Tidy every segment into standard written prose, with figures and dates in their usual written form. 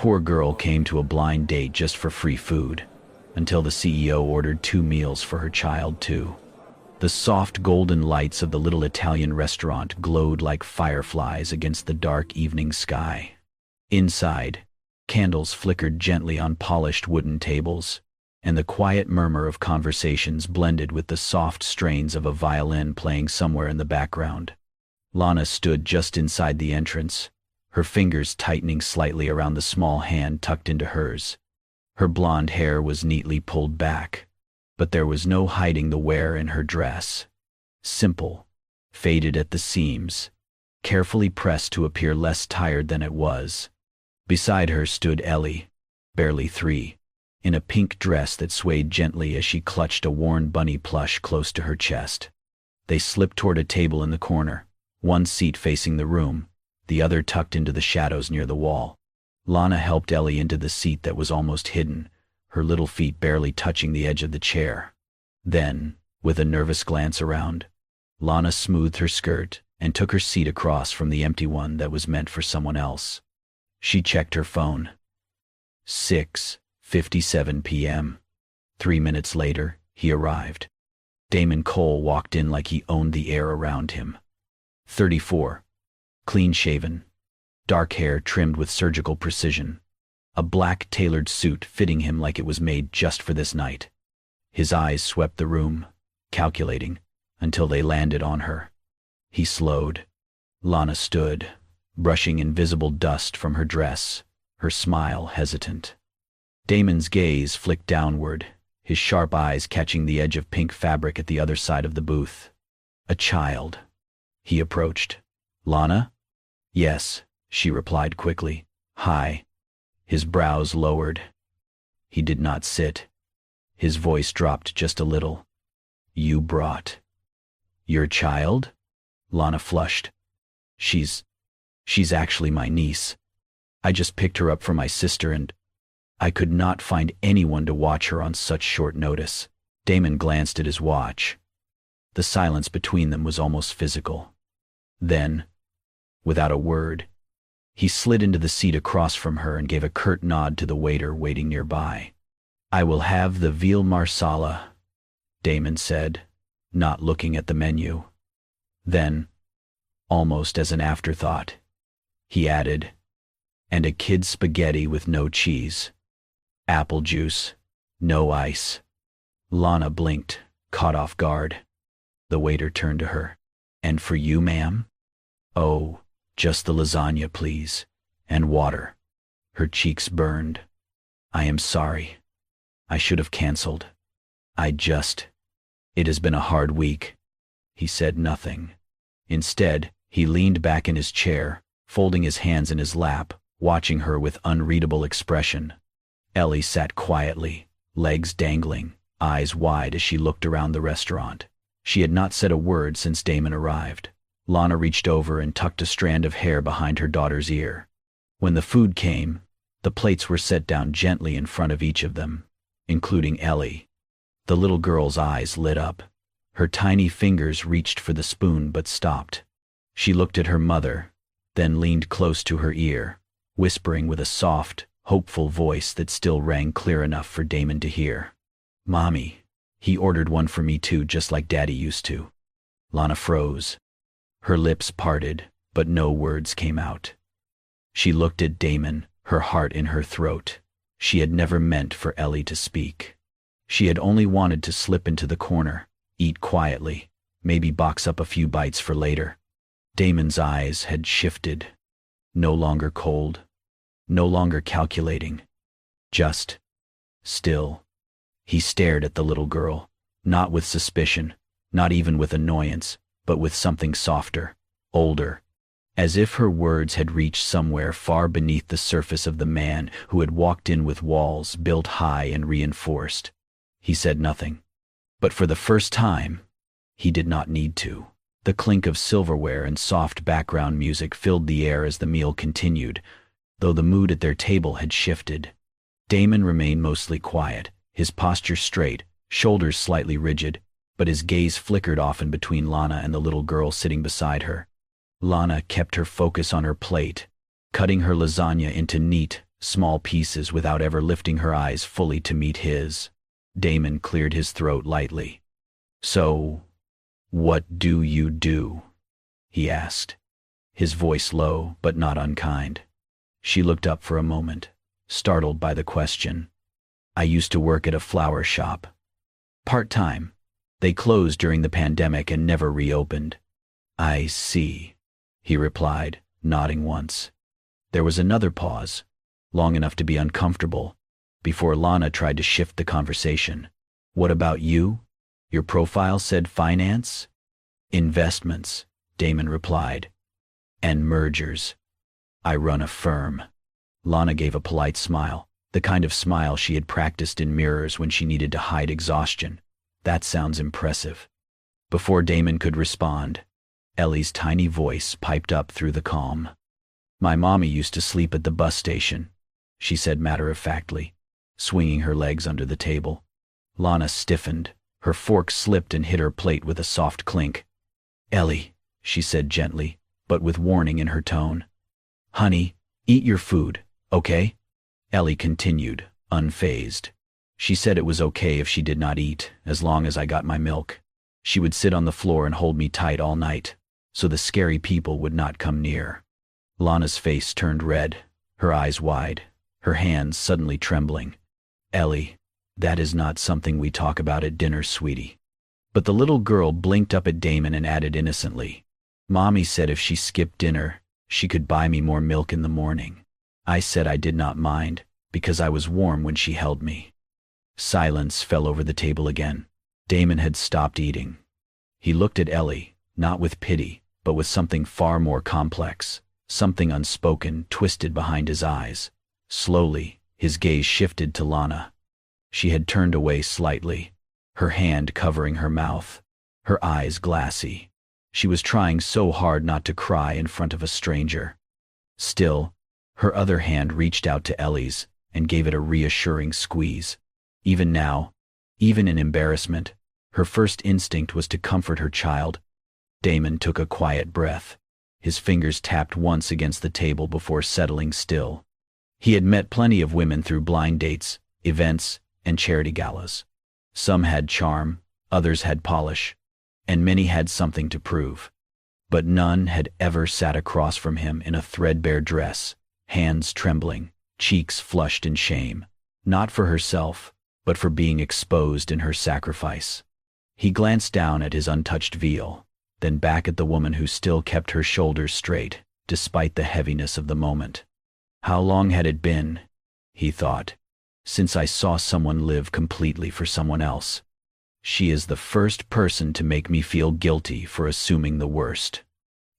poor girl came to a blind date just for free food, until the CEO ordered 2 meals for her child too. The soft golden lights of the little Italian restaurant glowed like fireflies against the dark evening sky. Inside, candles flickered gently on polished wooden tables, and the quiet murmur of conversations blended with the soft strains of a violin playing somewhere in the background. Lana stood just inside the entrance, her fingers tightening slightly around the small hand tucked into hers. Her blonde hair was neatly pulled back, but there was no hiding the wear in her dress. Simple, faded at the seams, carefully pressed to appear less tired than it was. Beside her stood Ellie, barely 3, in a pink dress that swayed gently as she clutched a worn bunny plush close to her chest. They slipped toward a table in the corner, one seat facing the room, the other tucked into the shadows near the wall. Lana helped Ellie into the seat that was almost hidden, her little feet barely touching the edge of the chair. Then, with a nervous glance around, Lana smoothed her skirt and took her seat across from the empty one that was meant for someone else. She checked her phone. 6:57 p.m. 3 minutes later, he arrived. Damon Cole walked in like he owned the air around him. 34. Clean-shaven. Dark hair trimmed with surgical precision. A black tailored suit fitting him like it was made just for this night. His eyes swept the room, calculating, until they landed on her. He slowed. Lana stood, brushing invisible dust from her dress, her smile hesitant. Damon's gaze flicked downward, his sharp eyes catching the edge of pink fabric at the other side of the booth. A child. He approached. Lana? Yes, she replied quickly. Hi. His brows lowered. He did not sit. His voice dropped just a little. You brought your child? Lana flushed. She's actually my niece. I just picked her up from my sister and I could not find anyone to watch her on such short notice. Damon glanced at his watch. The silence between them was almost physical. Then, without a word, he slid into the seat across from her and gave a curt nod to the waiter waiting nearby. I will have the veal marsala, Damon said, not looking at the menu. Then, almost as an afterthought, he added, and a kid's spaghetti with no cheese. Apple juice, no ice. Lana blinked, caught off guard. The waiter turned to her. And for you, ma'am? Oh, just the lasagna, please, and water. Her cheeks burned. I am sorry. I should have canceled. It has been a hard week. He said nothing. Instead, he leaned back in his chair, folding his hands in his lap, watching her with unreadable expression. Ellie sat quietly, legs dangling, eyes wide as she looked around the restaurant. She had not said a word since Damon arrived. Lana reached over and tucked a strand of hair behind her daughter's ear. When the food came, the plates were set down gently in front of each of them, including Ellie. The little girl's eyes lit up. Her tiny fingers reached for the spoon but stopped. She looked at her mother, then leaned close to her ear, whispering with a soft, hopeful voice that still rang clear enough for Damon to hear. Mommy, he ordered one for me too, just like Daddy used to. Lana froze. Her lips parted, but no words came out. She looked at Damon, her heart in her throat. She had never meant for Ellie to speak. She had only wanted to slip into the corner, eat quietly, maybe box up a few bites for later. Damon's eyes had shifted. No longer cold, no longer calculating. Just still. He stared at the little girl, not with suspicion, not even with annoyance, but with something softer, older, as if her words had reached somewhere far beneath the surface of the man who had walked in with walls built high and reinforced. He said nothing. But for the first time, he did not need to. The clink of silverware and soft background music filled the air as the meal continued, though the mood at their table had shifted. Damon remained mostly quiet, his posture straight, shoulders slightly rigid, but his gaze flickered often between Lana and the little girl sitting beside her. Lana kept her focus on her plate, cutting her lasagna into neat, small pieces without ever lifting her eyes fully to meet his. Damon cleared his throat lightly. "So, what do you do?" he asked, his voice low but not unkind. She looked up for a moment, startled by the question. "I used to work at a flower shop. Part-time. They closed during the pandemic and never reopened." "I see," he replied, nodding once. There was another pause, long enough to be uncomfortable, before Lana tried to shift the conversation. "What about you? Your profile said finance?" "Investments," Damon replied. "And mergers. I run a firm." Lana gave a polite smile, the kind of smile she had practiced in mirrors when she needed to hide exhaustion. "That sounds impressive." Before Damon could respond, Ellie's tiny voice piped up through the calm. "My mommy used to sleep at the bus station," she said matter-of-factly, swinging her legs under the table. Lana stiffened. Her fork slipped and hit her plate with a soft clink. "Ellie," she said gently, but with warning in her tone. "Honey, eat your food, okay?" Ellie continued, unfazed. "She said it was okay if she did not eat, as long as I got my milk. She would sit on the floor and hold me tight all night, so the scary people would not come near." Lana's face turned red, her eyes wide, her hands suddenly trembling. "Ellie, that is not something we talk about at dinner, sweetie." But the little girl blinked up at Damon and added innocently, "Mommy said if she skipped dinner, she could buy me more milk in the morning. I said I did not mind, because I was warm when she held me." Silence fell over the table again. Damon had stopped eating. He looked at Ellie, not with pity, but with something far more complex, something unspoken twisted behind his eyes. Slowly, his gaze shifted to Lana. She had turned away slightly, her hand covering her mouth, her eyes glassy. She was trying so hard not to cry in front of a stranger. Still, her other hand reached out to Ellie's and gave it a reassuring squeeze. Even now, even in embarrassment, her first instinct was to comfort her child. Damon took a quiet breath. His fingers tapped once against the table before settling still. He had met plenty of women through blind dates, events, and charity galas. Some had charm, others had polish, and many had something to prove. But none had ever sat across from him in a threadbare dress, hands trembling, cheeks flushed in shame, not for herself, but for being exposed in her sacrifice. He glanced down at his untouched veil, then back at the woman who still kept her shoulders straight, despite the heaviness of the moment. How long had it been, he thought, since I saw someone live completely for someone else? She is the first person to make me feel guilty for assuming the worst.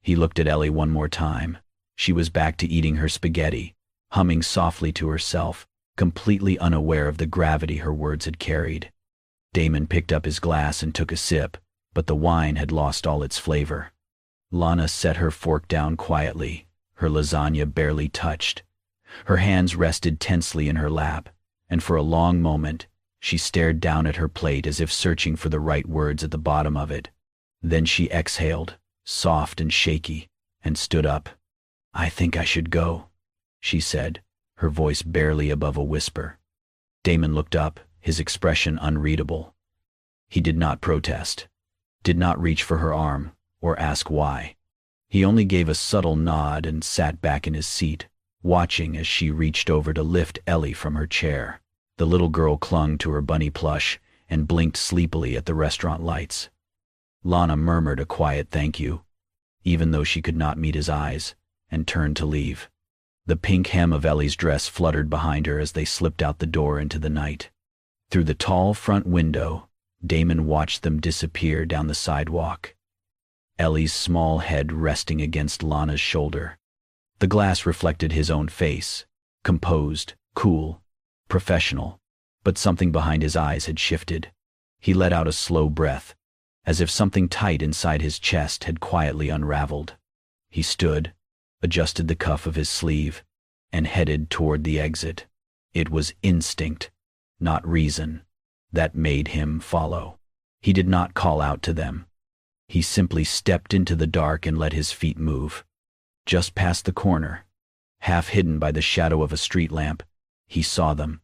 He looked at Ellie one more time. She was back to eating her spaghetti, humming softly to herself, completely unaware of the gravity her words had carried. Damon picked up his glass and took a sip, but the wine had lost all its flavor. Lana set her fork down quietly, her lasagna barely touched. Her hands rested tensely in her lap, and for a long moment, she stared down at her plate as if searching for the right words at the bottom of it. Then she exhaled, soft and shaky, and stood up. "I think I should go," she said, her voice barely above a whisper. Damon looked up, his expression unreadable. He did not protest, did not reach for her arm, or ask why. He only gave a subtle nod and sat back in his seat, watching as she reached over to lift Ellie from her chair. The little girl clung to her bunny plush and blinked sleepily at the restaurant lights. Lana murmured a quiet thank you, even though she could not meet his eyes, and turned to leave. The pink hem of Ellie's dress fluttered behind her as they slipped out the door into the night. Through the tall front window, Damon watched them disappear down the sidewalk, Ellie's small head resting against Lana's shoulder. The glass reflected his own face, composed, cool, professional, but something behind his eyes had shifted. He let out a slow breath, as if something tight inside his chest had quietly unraveled. He stood, adjusted the cuff of his sleeve, and headed toward the exit. It was instinct, not reason, that made him follow. He did not call out to them. He simply stepped into the dark and let his feet move. Just past the corner, half hidden by the shadow of a street lamp. He saw them.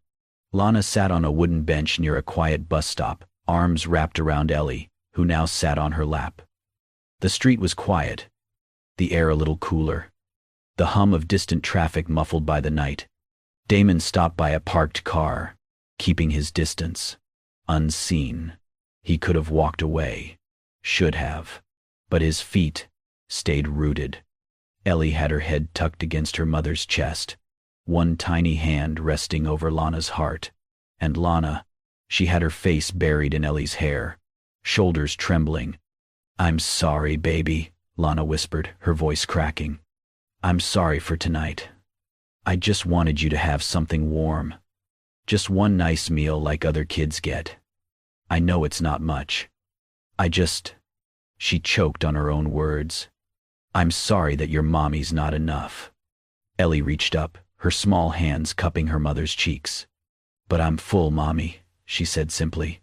Lana sat on a wooden bench near a quiet bus stop, arms wrapped around Ellie, who now sat on her lap. The street was quiet, the air a little cooler, the hum of distant traffic muffled by the night. Damon stopped by a parked car, keeping his distance, unseen. He could have walked away, should have, but his feet stayed rooted. Ellie had her head tucked against her mother's chest, one tiny hand resting over Lana's heart. And Lana, she had her face buried in Ellie's hair, shoulders trembling. "I'm sorry, baby," Lana whispered, her voice cracking. "I'm sorry for tonight. I just wanted you to have something warm. Just one nice meal like other kids get. I know it's not much. She choked on her own words. "I'm sorry that your mommy's not enough." Ellie reached up, her small hands cupping her mother's cheeks. "But I'm full, Mommy," she said simply.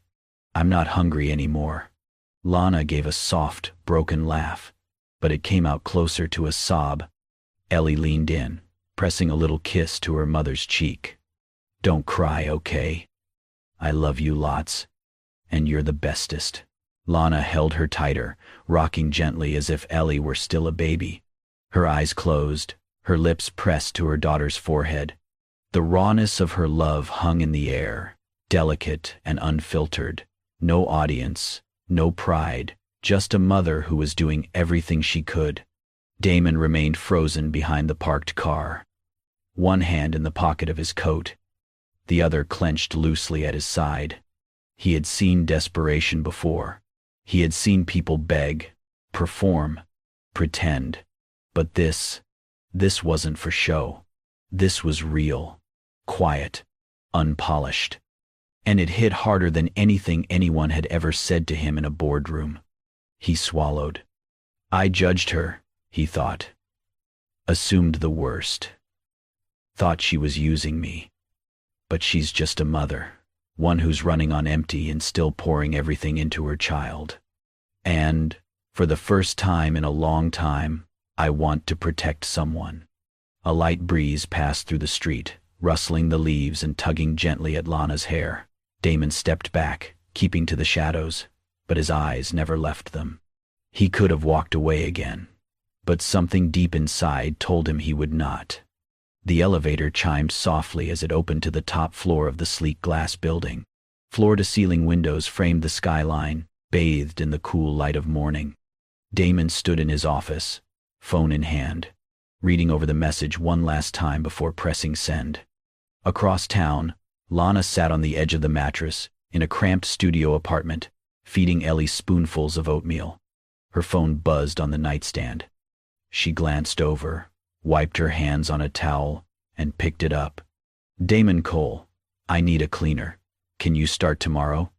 "I'm not hungry anymore." Lana gave a soft, broken laugh, but it came out closer to a sob. Ellie leaned in, pressing a little kiss to her mother's cheek. "Don't cry, okay? I love you lots, and you're the bestest." Lana held her tighter, rocking gently as if Ellie were still a baby. Her eyes closed, her lips pressed to her daughter's forehead. The rawness of her love hung in the air, delicate and unfiltered. No audience, no pride, just a mother who was doing everything she could. Damon remained frozen behind the parked car, one hand in the pocket of his coat, the other clenched loosely at his side. He had seen desperation before. He had seen people beg, perform, pretend. But this wasn't for show. This was real, quiet, unpolished. And it hit harder than anything anyone had ever said to him in a boardroom. He swallowed. I judged her, he thought. Assumed the worst. Thought she was using me. But she's just a mother. One who's running on empty and still pouring everything into her child. And, for the first time in a long time, I want to protect someone. A light breeze passed through the street, rustling the leaves and tugging gently at Lana's hair. Damon stepped back, keeping to the shadows, but his eyes never left them. He could have walked away again, but something deep inside told him he would not. The elevator chimed softly as it opened to the top floor of the sleek glass building. Floor-to-ceiling windows framed the skyline, bathed in the cool light of morning. Damon stood in his office, phone in hand, reading over the message one last time before pressing send. Across town, Lana sat on the edge of the mattress, in a cramped studio apartment, feeding Ellie spoonfuls of oatmeal. Her phone buzzed on the nightstand. She glanced over, wiped her hands on a towel, and picked it up. Damon Cole, I need a cleaner. Can you start tomorrow?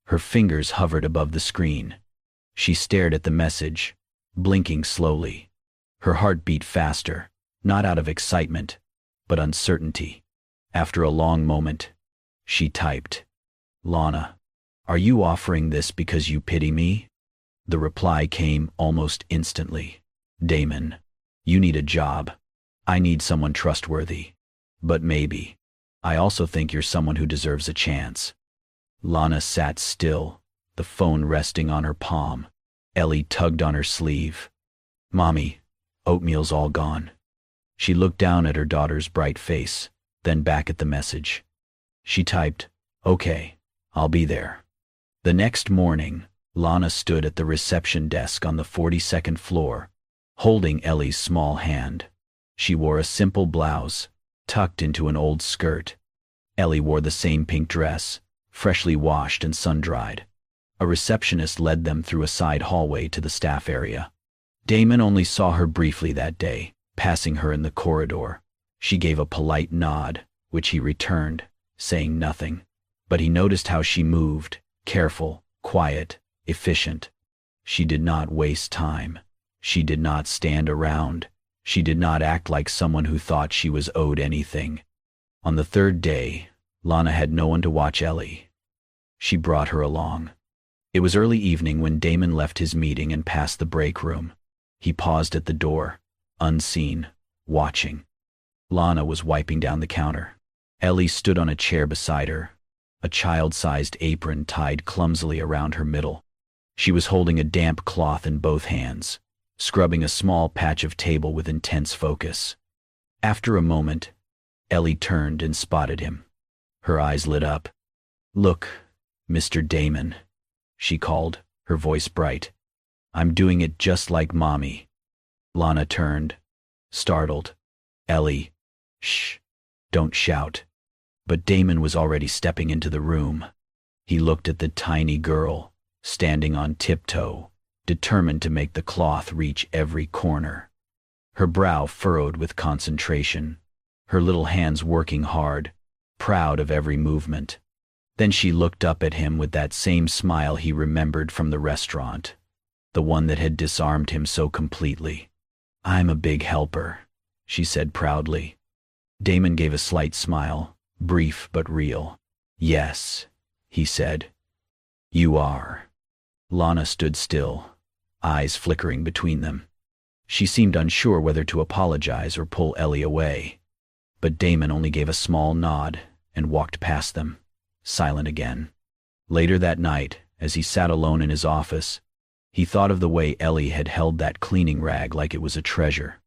Her fingers hovered above the screen. She stared at the message, blinking slowly. Her heart beat faster, not out of excitement, but uncertainty. After a long moment, she typed, Lana, are you offering this because you pity me? The reply came almost instantly. Damon, you need a job. I need someone trustworthy. But maybe, I also think you're someone who deserves a chance. Lana sat still, the phone resting on her palm. Ellie tugged on her sleeve. Mommy, oatmeal's all gone. She looked down at her daughter's bright face, then back at the message. She typed, okay, I'll be there. The next morning, Lana stood at the reception desk on the 42nd floor, holding Ellie's small hand. She wore a simple blouse, tucked into an old skirt. Ellie wore the same pink dress, freshly washed and sun-dried. A receptionist led them through a side hallway to the staff area. Damon only saw her briefly that day, passing her in the corridor. She gave a polite nod, which he returned, saying nothing. But he noticed how she moved, careful, quiet, efficient. She did not waste time. She did not stand around. She did not act like someone who thought she was owed anything. On the third day, Lana had no one to watch Ellie. She brought her along. It was early evening when Damon left his meeting and passed the break room. He paused at the door, unseen, watching. Lana was wiping down the counter. Ellie stood on a chair beside her, a child-sized apron tied clumsily around her middle. She was holding a damp cloth in both hands, scrubbing a small patch of table with intense focus. After a moment, Ellie turned and spotted him. Her eyes lit up. "Look, Mr. Damon," she called, her voice bright. "I'm doing it just like Mommy." Lana turned, startled. "Ellie, shh, don't shout." But Damon was already stepping into the room. He looked at the tiny girl, standing on tiptoe, determined to make the cloth reach every corner. Her brow furrowed with concentration, her little hands working hard, proud of every movement. Then she looked up at him with that same smile he remembered from the restaurant, the one that had disarmed him so completely. "I'm a big helper," she said proudly. Damon gave a slight smile, brief but real. "Yes," he said. "You are." Lana stood still, eyes flickering between them. She seemed unsure whether to apologize or pull Ellie away. But Damon only gave a small nod and walked past them, silent again. Later that night, as he sat alone in his office, he thought of the way Ellie had held that cleaning rag like it was a treasure.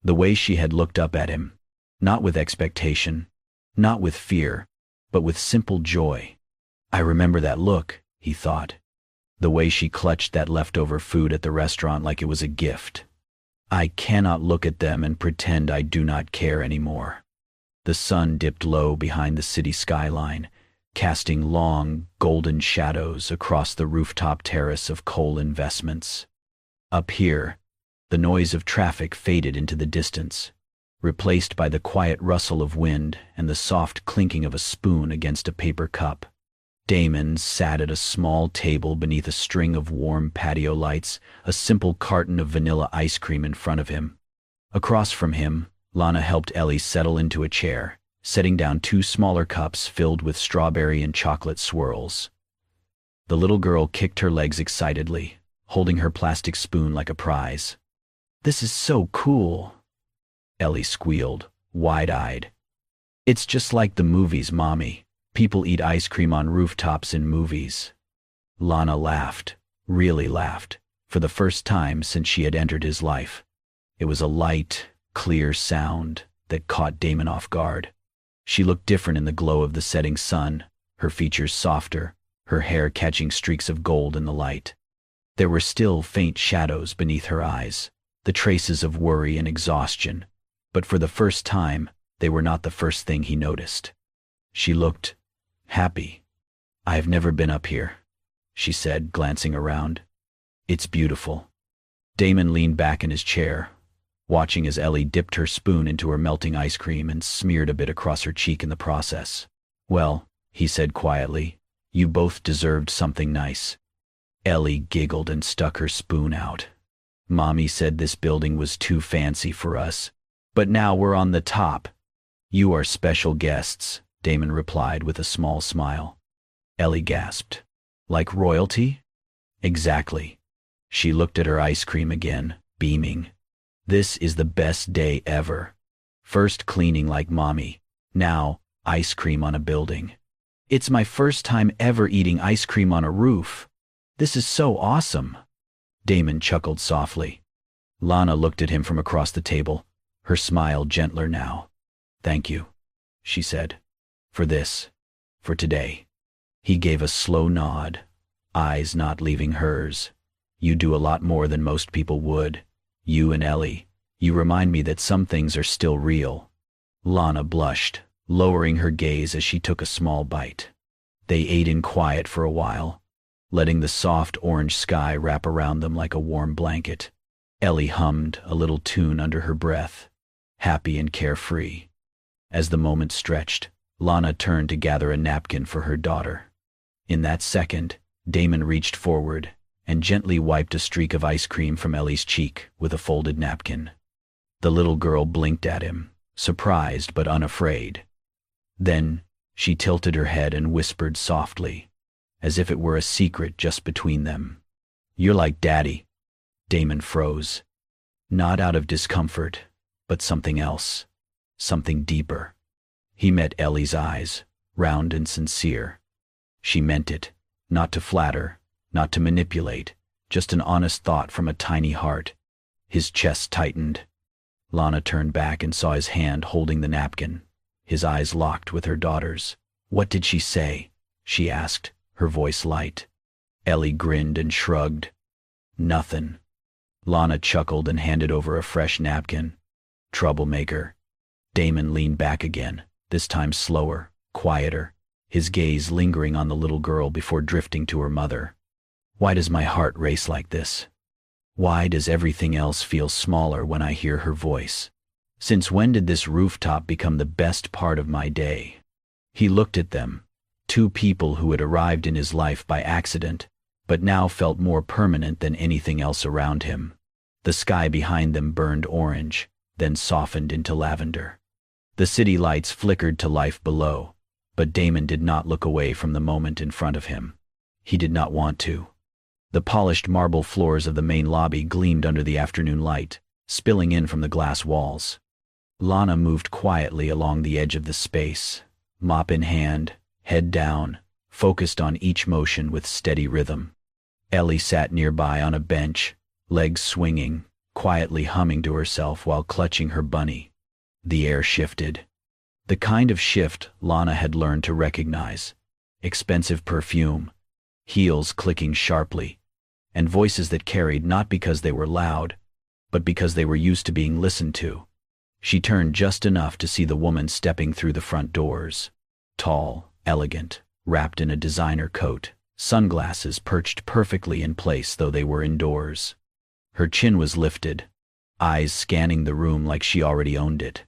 The way she had looked up at him, not with expectation, not with fear, but with simple joy. "I remember that look," he thought. The way she clutched that leftover food at the restaurant like it was a gift. "I cannot look at them and pretend I do not care anymore." The sun dipped low behind the city skyline, casting long, golden shadows across the rooftop terrace of Cole Investments. Up here, the noise of traffic faded into the distance, replaced by the quiet rustle of wind and the soft clinking of a spoon against a paper cup. Damon sat at a small table beneath a string of warm patio lights, a simple carton of vanilla ice cream in front of him. Across from him, Lana helped Ellie settle into a chair, setting down 2 smaller cups filled with strawberry and chocolate swirls. The little girl kicked her legs excitedly, holding her plastic spoon like a prize. "This is so cool," Ellie squealed, wide-eyed. "It's just like the movies, Mommy. People eat ice cream on rooftops in movies." Lana laughed, really laughed, for the first time since she had entered his life. It was a light, clear sound that caught Damon off guard. She looked different in the glow of the setting sun, her features softer, her hair catching streaks of gold in the light. There were still faint shadows beneath her eyes, the traces of worry and exhaustion, but for the first time, they were not the first thing he noticed. She looked happy. "I've never been up here," she said, glancing around. "It's beautiful." Damon leaned back in his chair, watching as Ellie dipped her spoon into her melting ice cream and smeared a bit across her cheek in the process. "Well," he said quietly, "you both deserved something nice." Ellie giggled and stuck her spoon out. "Mommy said this building was too fancy for us, but now we're on the top." "You are special guests," Damon replied with a small smile. Ellie gasped. "Like royalty?" "Exactly." She looked at her ice cream again, beaming. "This is the best day ever. First cleaning like Mommy, now ice cream on a building. It's my first time ever eating ice cream on a roof. This is so awesome." Damon chuckled softly. Lana looked at him from across the table, her smile gentler now. "Thank you," she said. "For this. For today." He gave a slow nod, eyes not leaving hers. "You do a lot more than most people would. You and Ellie. You remind me that some things are still real." Lana blushed, lowering her gaze as she took a small bite. They ate in quiet for a while, letting the soft orange sky wrap around them like a warm blanket. Ellie hummed a little tune under her breath, happy and carefree. As the moment stretched, Lana turned to gather a napkin for her daughter. In that second, Damon reached forward and gently wiped a streak of ice cream from Ellie's cheek with a folded napkin. The little girl blinked at him, surprised but unafraid. Then she tilted her head and whispered softly, as if it were a secret just between them. "You're like Daddy." Damon froze. Not out of discomfort, but something else. something deeper. He met Ellie's eyes, round and sincere. She meant it, not to flatter, not to manipulate, just an honest thought from a tiny heart. His chest tightened. Lana turned back and saw his hand holding the napkin, his eyes locked with her daughter's. "What did she say?" she asked, her voice light. Ellie grinned and shrugged. "Nothin'." Lana chuckled and handed over a fresh napkin. "Troublemaker." Damon leaned back again, this time slower, quieter, his gaze lingering on the little girl before drifting to her mother. "Why does my heart race like this? Why does everything else feel smaller when I hear her voice? Since when did this rooftop become the best part of my day?" He looked at them, two people who had arrived in his life by accident, but now felt more permanent than anything else around him. The sky behind them burned orange, then softened into lavender. The city lights flickered to life below, but Damon did not look away from the moment in front of him. He did not want to. The polished marble floors of the main lobby gleamed under the afternoon light, spilling in from the glass walls. Lana moved quietly along the edge of the space, mop in hand, head down, focused on each motion with steady rhythm. Ellie sat nearby on a bench, legs swinging, quietly humming to herself while clutching her bunny. The air shifted. The kind of shift Lana had learned to recognize. Expensive perfume, heels clicking sharply, and voices that carried not because they were loud, but because they were used to being listened to. She turned just enough to see the woman stepping through the front doors. Tall, elegant, wrapped in a designer coat, sunglasses perched perfectly in place though they were indoors. Her chin was lifted, eyes scanning the room like she already owned it.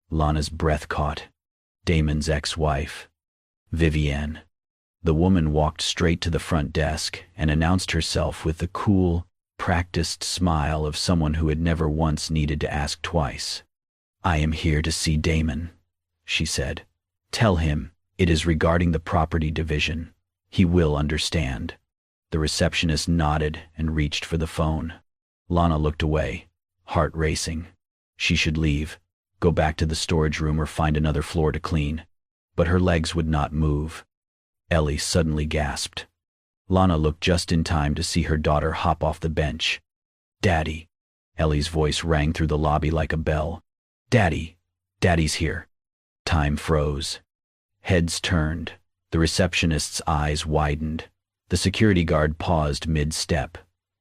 Lana's breath caught. Damon's ex-wife. Vivienne. The woman walked straight to the front desk and announced herself with the cool, practiced smile of someone who had never once needed to ask twice. "I am here to see Damon," she said. "Tell him it is regarding the property division. He will understand." The receptionist nodded and reached for the phone. Lana looked away, heart racing. She should leave, go back to the storage room or find another floor to clean. But her legs would not move. Ellie suddenly gasped. Lana looked just in time to see her daughter hop off the bench. "Daddy." Ellie's voice rang through the lobby like a bell. "Daddy. Daddy's here." Time froze. Heads turned. The receptionist's eyes widened. The security guard paused mid-step.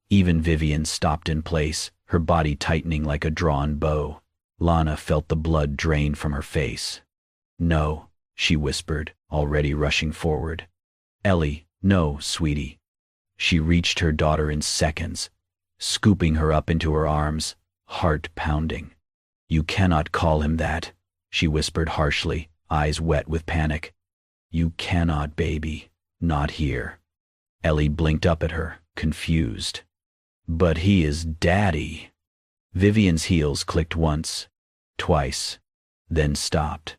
Even Vivian stopped in place, her body tightening like a drawn bow. Lana felt the blood drain from her face. "No," she whispered, already rushing forward. "Ellie, no, sweetie." She reached her daughter in seconds, scooping her up into her arms, heart pounding. "You cannot call him that," she whispered harshly, eyes wet with panic. "You cannot, baby. Not here." Ellie blinked up at her, confused. "But he is Daddy." Vivian's heels clicked once, twice, then stopped.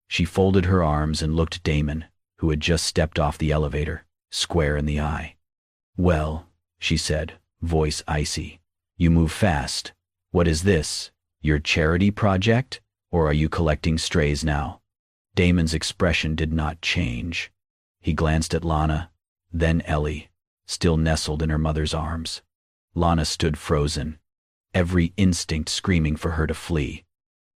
She folded her arms and looked Damon, who had just stepped off the elevator, square in the eye. "Well," she said, voice icy, "you move fast. What is this? Your charity project? Or are you collecting strays now?" Damon's expression did not change. He glanced at Lana, then Ellie, still nestled in her mother's arms. Lana stood frozen, every instinct screaming for her to flee.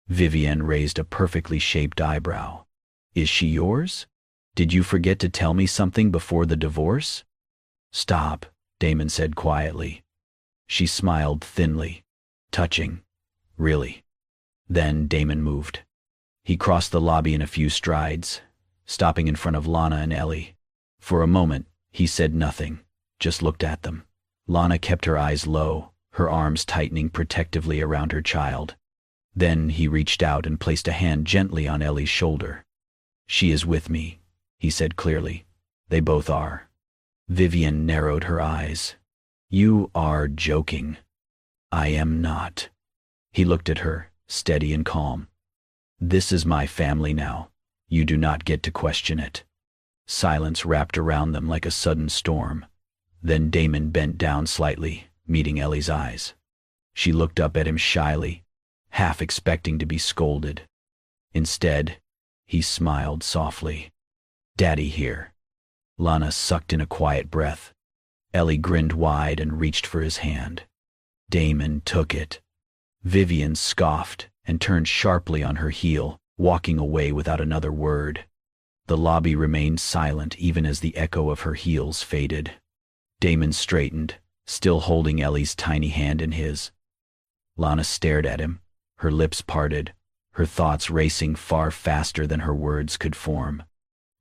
Vivienne raised a perfectly shaped eyebrow. "Is she yours? Did you forget to tell me something before the divorce?" "Stop," Damon said quietly. She smiled thinly, touching. "Really?" Then Damon moved. He crossed the lobby in a few strides, stopping in front of Lana and Ellie. For a moment, he said nothing, just looked at them. Lana kept her eyes low, her arms tightening protectively around her child. Then he reached out and placed a hand gently on Ellie's shoulder. "She is with me," he said clearly. "They both are." Vivian narrowed her eyes. "You are joking." "I am not." He looked at her, steady and calm. "This is my family now. You do not get to question it." Silence wrapped around them like a sudden storm. Then Damon bent down slightly, meeting Ellie's eyes. She looked up at him shyly, half expecting to be scolded. Instead, he smiled softly. "Daddy here." Lana sucked in a quiet breath. Ellie grinned wide and reached for his hand. Damon took it. Vivian scoffed and turned sharply on her heel, walking away without another word. The lobby remained silent even as the echo of her heels faded. Damon straightened, still holding Ellie's tiny hand in his. Lana stared at him, her lips parted, her thoughts racing far faster than her words could form.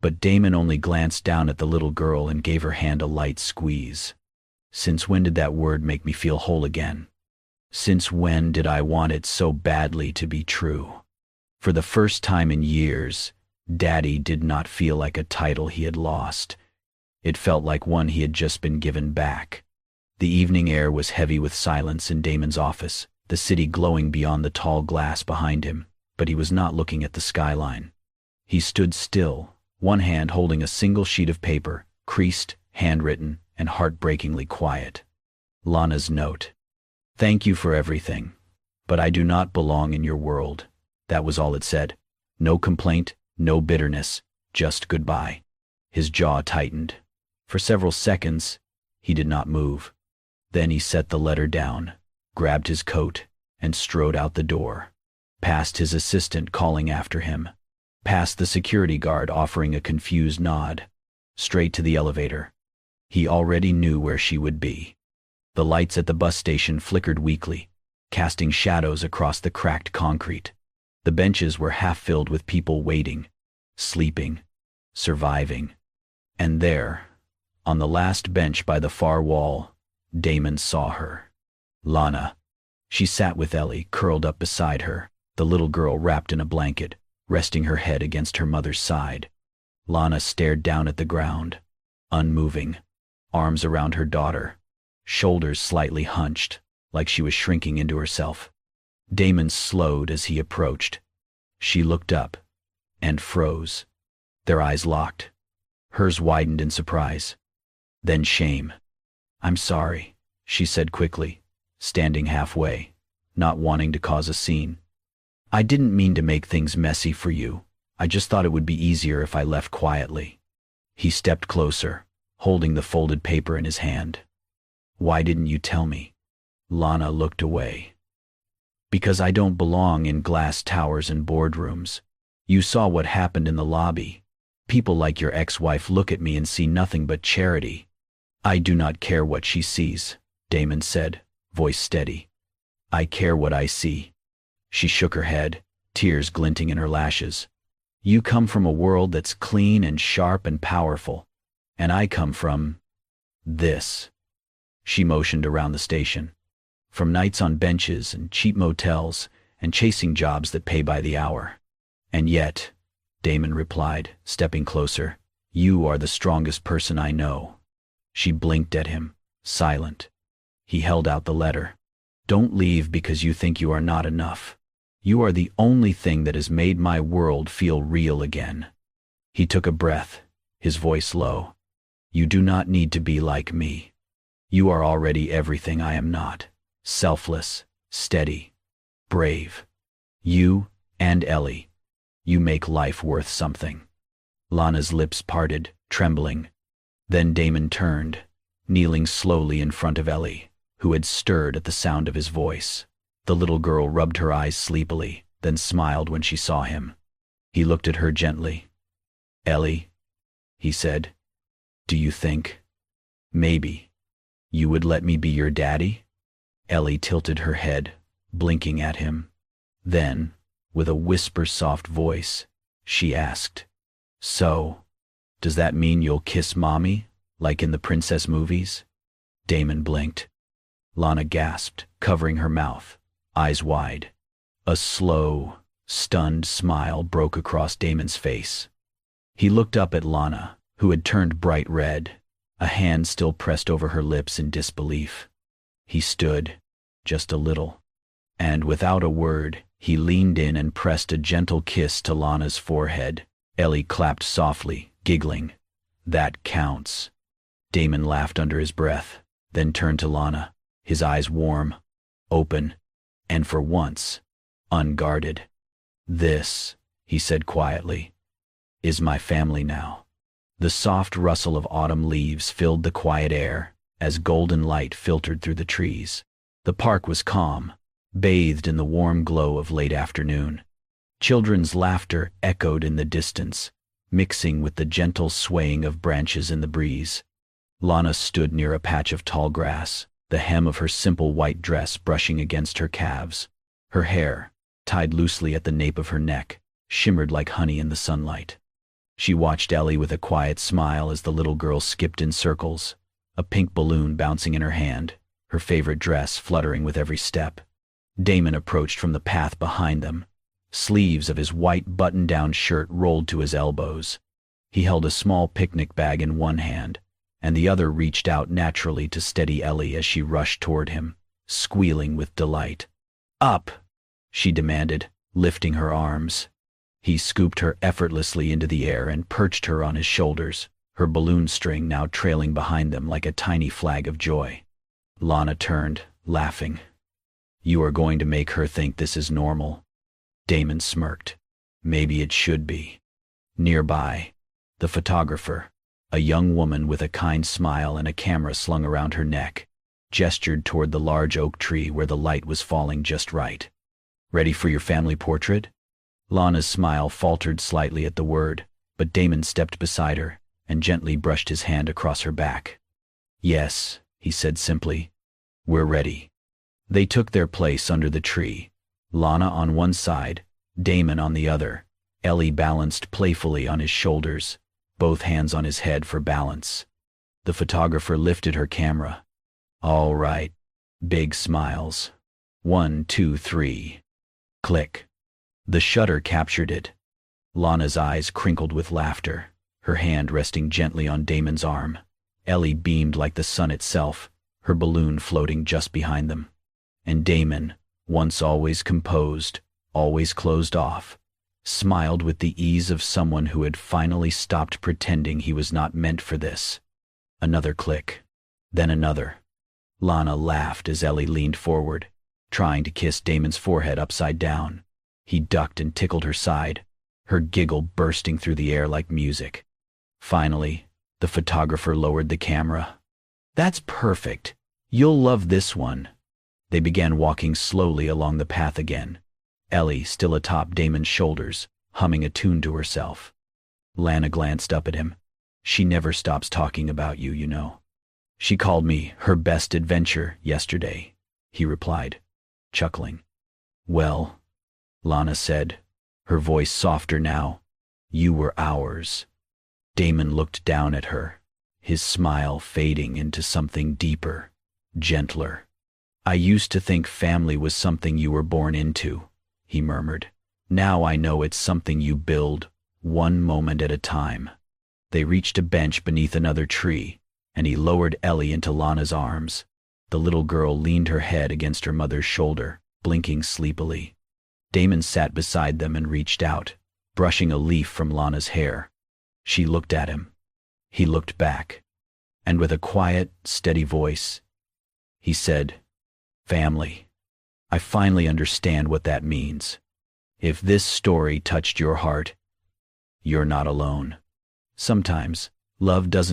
But Damon only glanced down at the little girl and gave her hand a light squeeze. Since when did that word make me feel whole again? Since when did I want it so badly to be true? For the first time in years, Daddy did not feel like a title he had lost. It felt like one he had just been given back. The evening air was heavy with silence in Damon's office, the city glowing beyond the tall glass behind him, but he was not looking at the skyline. He stood still, one hand holding a single sheet of paper, creased, handwritten, and heartbreakingly quiet. Lana's note. "Thank you for everything, but I do not belong in your world." That was all it said. No complaint, no bitterness, just goodbye. His jaw tightened. For several seconds, he did not move. Then he set the letter down, grabbed his coat, and strode out the door, past his assistant calling after him, past the security guard offering a confused nod, straight to the elevator. He already knew where she would be. The lights at the bus station flickered weakly, casting shadows across the cracked concrete. The benches were half filled with people waiting, sleeping, surviving. And there, on the last bench by the far wall, Damon saw her. Lana. She sat with Ellie, curled up beside her, the little girl wrapped in a blanket, resting her head against her mother's side. Lana stared down at the ground, unmoving, arms around her daughter, shoulders slightly hunched, like she was shrinking into herself. Damon slowed as he approached. She looked up, and froze. Their eyes locked. Hers widened in surprise. Then shame. "I'm sorry," she said quickly, standing halfway, not wanting to cause a scene. "I didn't mean to make things messy for you. I just thought it would be easier if I left quietly." He stepped closer, holding the folded paper in his hand. "Why didn't you tell me?" Lana looked away. "Because I don't belong in glass towers and boardrooms. You saw what happened in the lobby. People like your ex-wife look at me and see nothing but charity." "I do not care what she sees," Damon said, voice steady. "I care what I see." She shook her head, tears glinting in her lashes. "You come from a world that's clean and sharp and powerful, and I come from this." She motioned around the station. "From nights on benches and cheap motels and chasing jobs that pay by the hour." "And yet," Damon replied, stepping closer, "you are the strongest person I know." She blinked at him, silent. He held out the letter. "Don't leave because you think you are not enough. You are the only thing that has made my world feel real again." He took a breath, his voice low. "You do not need to be like me. You are already everything I am not. Selfless, steady, brave. You and Ellie. You make life worth something." Lana's lips parted, trembling. Then Damon turned, kneeling slowly in front of Ellie, who had stirred at the sound of his voice. The little girl rubbed her eyes sleepily, then smiled when she saw him. He looked at her gently. "Ellie," he said, "do you think, maybe, you would let me be your daddy?" Ellie tilted her head, blinking at him. Then, with a whisper-soft voice, she asked, "So, does that mean you'll kiss Mommy, like in the princess movies?" Damon blinked. Lana gasped, covering her mouth, eyes wide. A slow, stunned smile broke across Damon's face. He looked up at Lana, who had turned bright red, a hand still pressed over her lips in disbelief. He stood, just a little, and without a word, he leaned in and pressed a gentle kiss to Lana's forehead. Ellie clapped softly, giggling. "That counts." Damon laughed under his breath, then turned to Lana, his eyes warm, open, and for once, unguarded. "This," he said quietly, is my family now. The soft rustle of autumn leaves filled the quiet air as golden light filtered through the trees. The park was calm, bathed in the warm glow of late afternoon. Children's laughter echoed in the distance, mixing with the gentle swaying of branches in the breeze. Lana stood near a patch of tall grass, the hem of her simple white dress brushing against her calves. Her hair, tied loosely at the nape of her neck, shimmered like honey in the sunlight. She watched Ellie with a quiet smile as the little girl skipped in circles, a pink balloon bouncing in her hand, her favorite dress fluttering with every step. Damon approached from the path behind them. Sleeves of his white button-down shirt rolled to his elbows. He held a small picnic bag in one hand, and the other reached out naturally to steady Ellie as she rushed toward him, squealing with delight. "Up!" she demanded, lifting her arms. He scooped her effortlessly into the air and perched her on his shoulders, her balloon string now trailing behind them like a tiny flag of joy. Lana turned, laughing. "You are going to make her think this is normal." Damon smirked. "Maybe it should be." Nearby, the photographer, a young woman with a kind smile and a camera slung around her neck, gestured toward the large oak tree where the light was falling just right. "Ready for your family portrait?" Lana's smile faltered slightly at the word, but Damon stepped beside her and gently brushed his hand across her back. "Yes," he said simply. "We're ready." They took their place under the tree, Lana on one side, Damon on the other, Ellie balanced playfully on his shoulders, both hands on his head for balance. The photographer lifted her camera. "All right." Big smiles. 1, 2, 3. Click. The shutter captured it. Lana's eyes crinkled with laughter, her hand resting gently on Damon's arm. Ellie beamed like the sun itself, her balloon floating just behind them. And Damon, once always composed, always closed off, smiled with the ease of someone who had finally stopped pretending he was not meant for this. Another click. Then another. Lana laughed as Ellie leaned forward, trying to kiss Damon's forehead upside down. He ducked and tickled her side, her giggle bursting through the air like music. Finally, the photographer lowered the camera. "That's perfect. You'll love this one." They began walking slowly along the path again, Ellie still atop Damon's shoulders, humming a tune to herself. Lana glanced up at him. "She never stops talking about you, you know." "She called me her best adventure yesterday," he replied, chuckling. "Well," Lana said, her voice softer now, "you were ours." Damon looked down at her, his smile fading into something deeper, gentler. "I used to think family was something you were born into," he murmured. "Now I know it's something you build, one moment at a time." They reached a bench beneath another tree, and he lowered Ellie into Lana's arms. The little girl leaned her head against her mother's shoulder, blinking sleepily. Damon sat beside them and reached out, brushing a leaf from Lana's hair. She looked at him. He looked back, and with a quiet, steady voice, he said, "Family. I finally understand what that means. If this story touched your heart, you're not alone. Sometimes, love doesn't